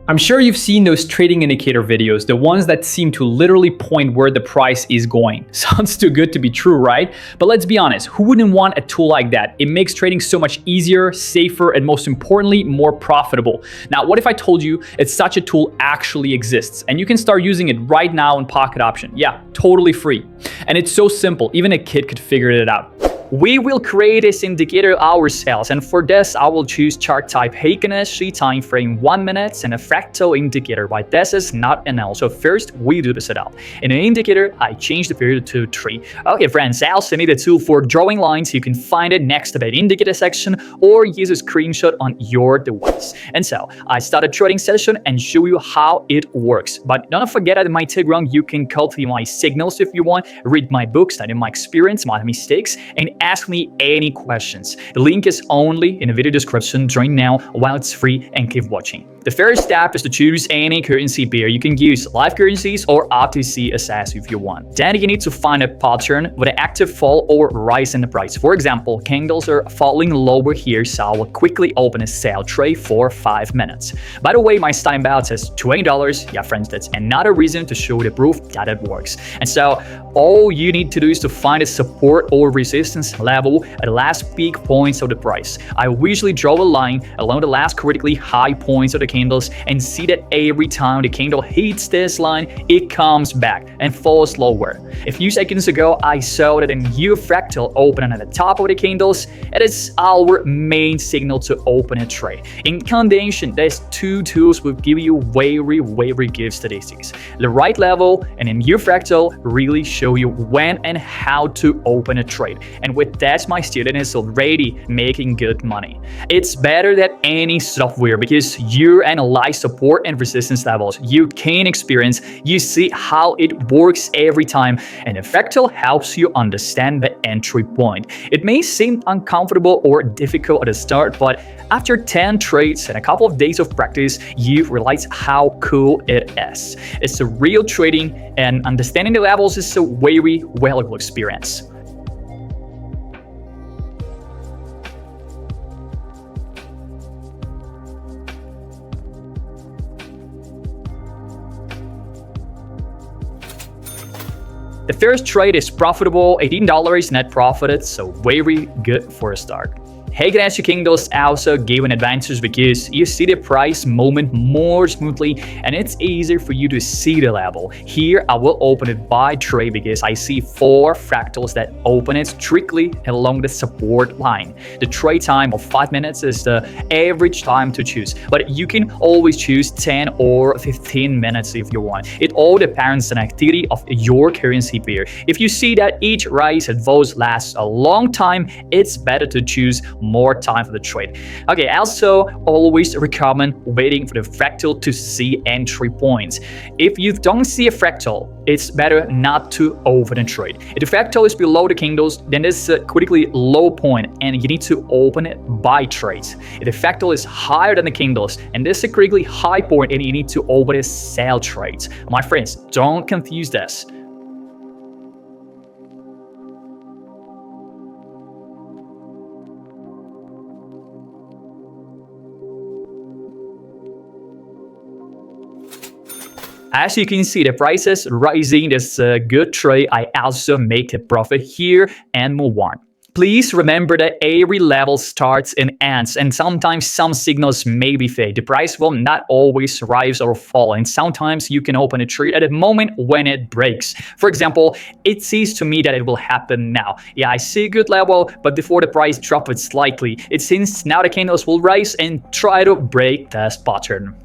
I'm sure you've seen those trading indicator videos, the ones that seem to literally point where the price is going. Sounds too good to be true, right? But let's be honest, who wouldn't want a tool like that? It makes trading so much easier, safer, and most importantly, more profitable. Now, what if I told you it's such a tool actually exists and you can start using it right now on Pocket Option? Yeah, totally free. And it's so simple, even a kid could figure it out. We will create this indicator ourselves, and for this I will choose chart type Heikin time frame 1 minute and a fractal indicator, but this is not NL. So first we do the setup. In an indicator I change the period to 3. Okay friends, I also need a tool for drawing lines. You can find it next to the indicator section or use a screenshot on your device. And so I start a trading session and show you how it works. But don't forget that in my Telegram you can copy my signals if you want, read my books, study my experience, my mistakes, and ask me any questions. The link is only in the video description. Join now while it's free and keep watching. The first step is to choose any currency pair. You can use live currencies or OTC assets if you want. Then you need to find a pattern with an active fall or rise in the price. For example, candles are falling lower here, so I will quickly open a sell trade for 5 minutes. By the way, my time balance is $20. Yeah, friends, that's another reason to show the proof that it works. And so all you need to do is to find a support or resistance level at the last peak points of the price. I usually draw a line along the last critically high points of the candles and see that every time the candle hits this line, it comes back and falls lower. A few seconds ago, I saw that a new fractal opening at the top of the candles. It is our main signal to open a trade. In combination, these two tools will give you very good statistics. The right level and a new fractal really show you when and how to open a trade. And with that, my student is already making good money. It's better than any software because you analyze support and resistance levels. You can experience, you see how it works every time, and the fractal helps you understand the entry point. It may seem uncomfortable or difficult at the start, but after 10 trades and a couple of days of practice, you realize how cool it is. It's a real trading, and understanding the levels is a very valuable experience. The first trade is profitable, $18 net profited, so very good for a start. Heikin candles also give an advantage because you see the price movement more smoothly and it's easier for you to see the level. Here I will open it by trade because I see 4 fractals that open it strictly along the support line. The trade time of 5 minutes is the average time to choose, but you can always choose 10 or 15 minutes if you want. It all depends on the activity of your currency pair. If you see that each rise at those lasts a long time, it's better to choose more time for the trade. Okay, I also always recommend waiting for the fractal to see entry points. If you don't see a fractal, it's better not to open a trade. If the fractal is below the candles, then this is a critically low point and you need to open it by trades. If the fractal is higher than the candles and this is a critically high point and you need to open it sell trades. My friends, don't confuse this. As you can see, the price is rising. This is a good trade. I also make a profit here and move on. Please remember that every level starts and ends, and sometimes some signals may be fake. The price will not always rise or fall, and sometimes you can open a trade at a moment when it breaks. For example, it seems to me that it will happen now. Yeah, I see a good level, but before the price drops slightly, it seems now the candles will rise and try to break this pattern.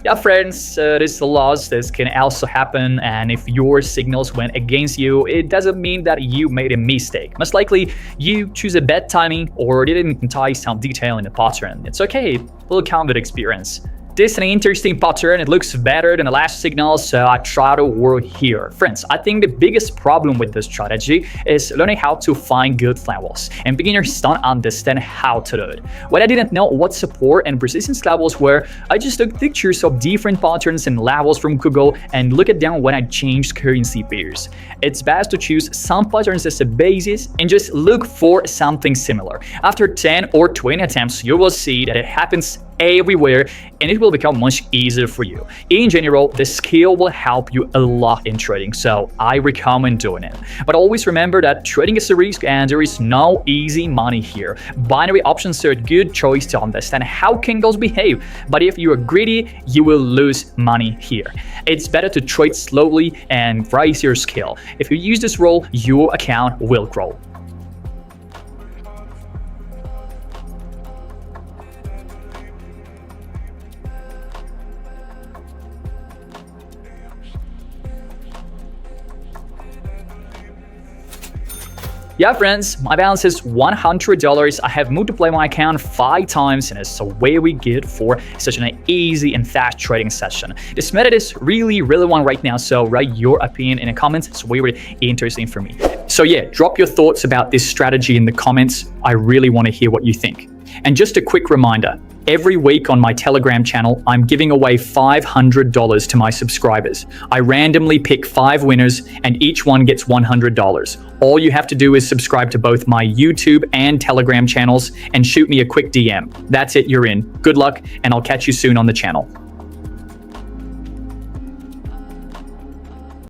Yeah, friends, this is a loss. This can also happen, and if your signals went against you, it doesn't mean that you made a mistake. Most likely, you choose a bad timing or didn't tie some detail in the pattern. It's okay, it will count with experience. This is an interesting pattern. It looks better than the last signal, so I try to work here. Friends, I think the biggest problem with this strategy is learning how to find good levels, and beginners don't understand how to do it. When I didn't know what support and resistance levels were, I just took pictures of different patterns and levels from Google and look at them when I changed currency pairs. It's best to choose some patterns as a basis and just look for something similar. After 10 or 20 attempts, you will see that it happens everywhere, and it will become much easier for you. In general, the skill will help you a lot in trading, so I recommend doing it. But always remember that trading is a risk and there is no easy money here. Binary options are a good choice to understand how candles behave, but if you are greedy, you will lose money here. It's better to trade slowly and raise your skill. If you use this rule, your account will grow. Yeah, friends, my balance is $100. I have multiplied my account 5 times, and it's a very good for such an easy and fast trading session. This method is really one right now, so write your opinion in the comments. It's very interesting for me. So yeah, drop your thoughts about this strategy in the comments. I really want to hear what you think. And just a quick reminder, every week on my Telegram channel, I'm giving away $500 to my subscribers. I randomly pick 5 winners and each one gets $100. All you have to do is subscribe to both my YouTube and Telegram channels and shoot me a quick DM. That's it, you're in. Good luck, and I'll catch you soon on the channel.